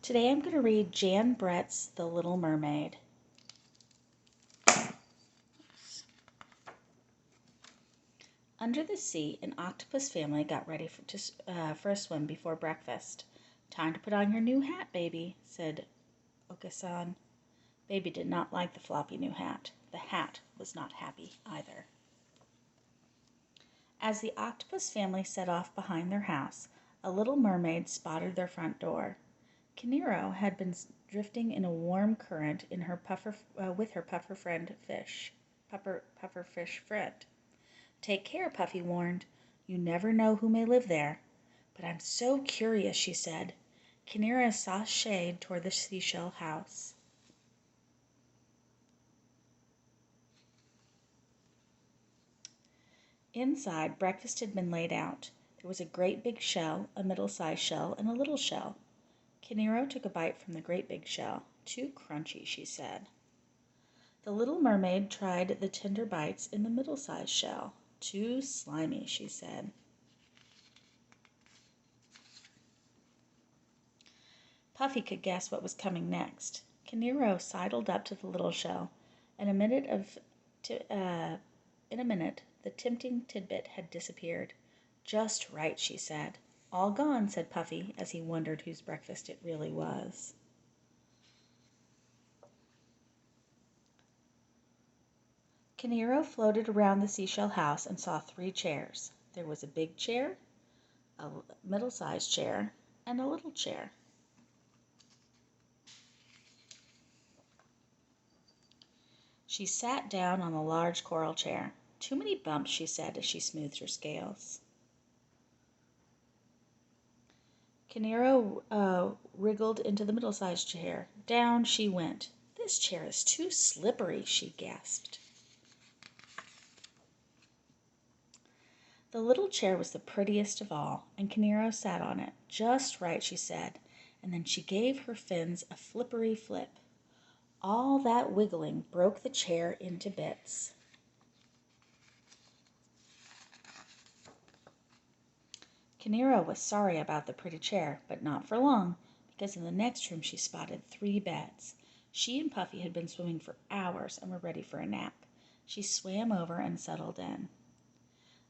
Today I'm going to read Jan Brett's The Little Mermaid. Under the sea, an octopus family got ready for a swim before breakfast. "Time to put on your new hat, baby," said Oka-san. Baby did not like the floppy new hat. The hat was not happy either. As the octopus family set off behind their house, a little mermaid spotted their front door. Kinero had been drifting in a warm current with her puffer fish friend. "Take care," Puffy warned. "You never know who may live there." "But I'm so curious," she said. Kinero sashayed toward the seashell house. Inside, breakfast had been laid out. There was a great big shell, a middle-sized shell, and a little shell. Kinero took a bite from the great big shell. "Too crunchy," she said. The little mermaid tried the tender bites in the middle-sized shell. "Too slimy," she said. Puffy could guess what was coming next. Kinero sidled up to the little shell. In a minute, the tempting tidbit had disappeared. "Just right," she said. "All gone," said Puffy, as he wondered whose breakfast it really was. Kinero floated around the seashell house and saw 3 chairs. There was a big chair, a middle-sized chair, and a little chair. She sat down on the large coral chair. "Too many bumps," she said as she smoothed her scales. Kinero wriggled into the middle-sized chair. Down she went. "This chair is too slippery," she gasped. The little chair was the prettiest of all, and Kinero sat on it. "Just right," she said, and then she gave her fins a flippery flip. All that wiggling broke the chair into bits. Kinero was sorry about the pretty chair, but not for long, because in the next room she spotted 3 beds. She and Puffy had been swimming for hours and were ready for a nap. She swam over and settled in.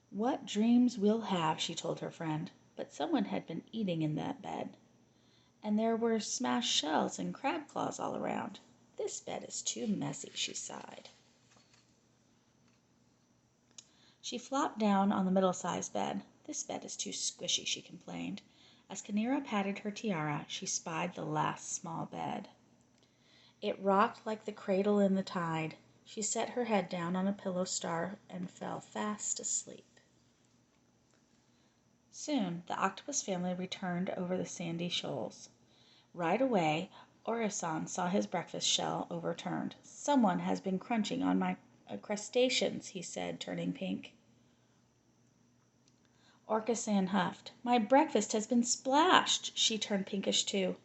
"What dreams we'll have," she told her friend. But someone had been eating in that bed, and there were smashed shells and crab claws all around. "This bed is too messy," she sighed. She flopped down on the middle-sized bed. "This bed is too squishy," she complained. As Kinero patted her tiara, she spied the last small bed. It rocked like the cradle in the tide. She set her head down on a pillow star and fell fast asleep. Soon the octopus family returned over the sandy shoals. Right away, Ora-san saw his breakfast shell overturned. "Someone has been crunching on my crustaceans," he said, turning pink. Orca-san huffed. "My breakfast has been splashed." She turned pinkish too.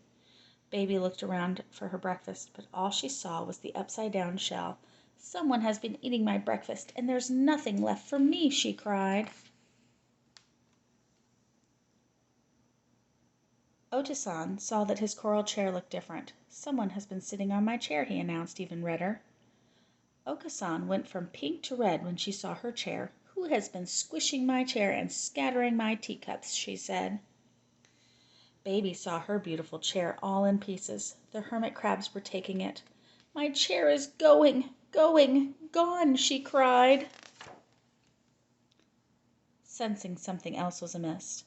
Baby looked around for her breakfast, but all she saw was the upside-down shell. "Someone has been eating my breakfast, and there's nothing left for me," she cried. Ota-san saw that his coral chair looked different. "Someone has been sitting on my chair," he announced, even redder. Oka-san went from pink to red when she saw her chair. "Who has been squishing my chair and scattering my teacups?" she said. Baby saw her beautiful chair all in pieces. The hermit crabs were taking it. "My chair is going, gone," she cried. Sensing something else was amiss,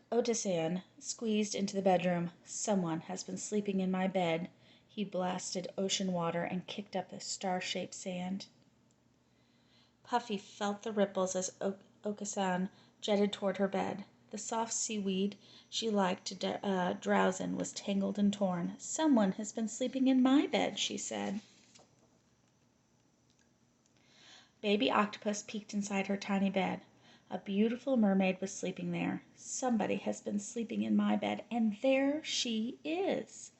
Ota-san squeezed into the bedroom. "Someone has been sleeping in my bed." He blasted ocean water and kicked up the star-shaped sand. Puffy felt the ripples as Oka-san jetted toward her bed. The soft seaweed she liked to drowse in was tangled and torn. "Someone has been sleeping in my bed," she said. Baby octopus peeked inside her tiny bed. A beautiful mermaid was sleeping there. "Somebody has been sleeping in my bed, and there she is."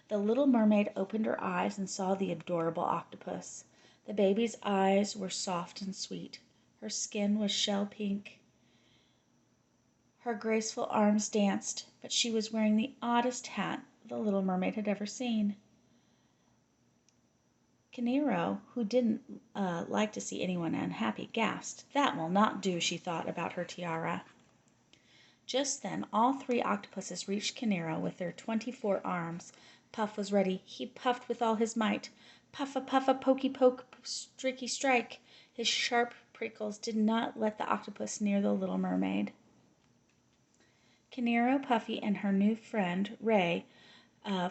The little mermaid opened her eyes and saw the adorable octopus. The baby's eyes were soft and sweet. Her skin was shell pink. Her graceful arms danced, but she was wearing the oddest hat the little mermaid had ever seen. Kinero, who didn't like to see anyone unhappy, gasped. "That will not do," she thought about her tiara. Just then all 3 octopuses reached Kinero with their 24 arms. Puff was ready. He puffed with all his might. Puffa, puffa, pokey, poke, stricky, strike. His sharp prickles did not let the octopus near the little mermaid. Kinero, Puffy, and her new friend, Ray,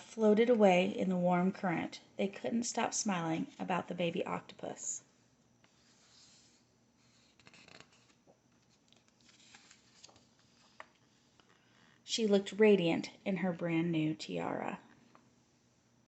floated away in the warm current. They couldn't stop smiling about the baby octopus. She looked radiant in her brand new tiara.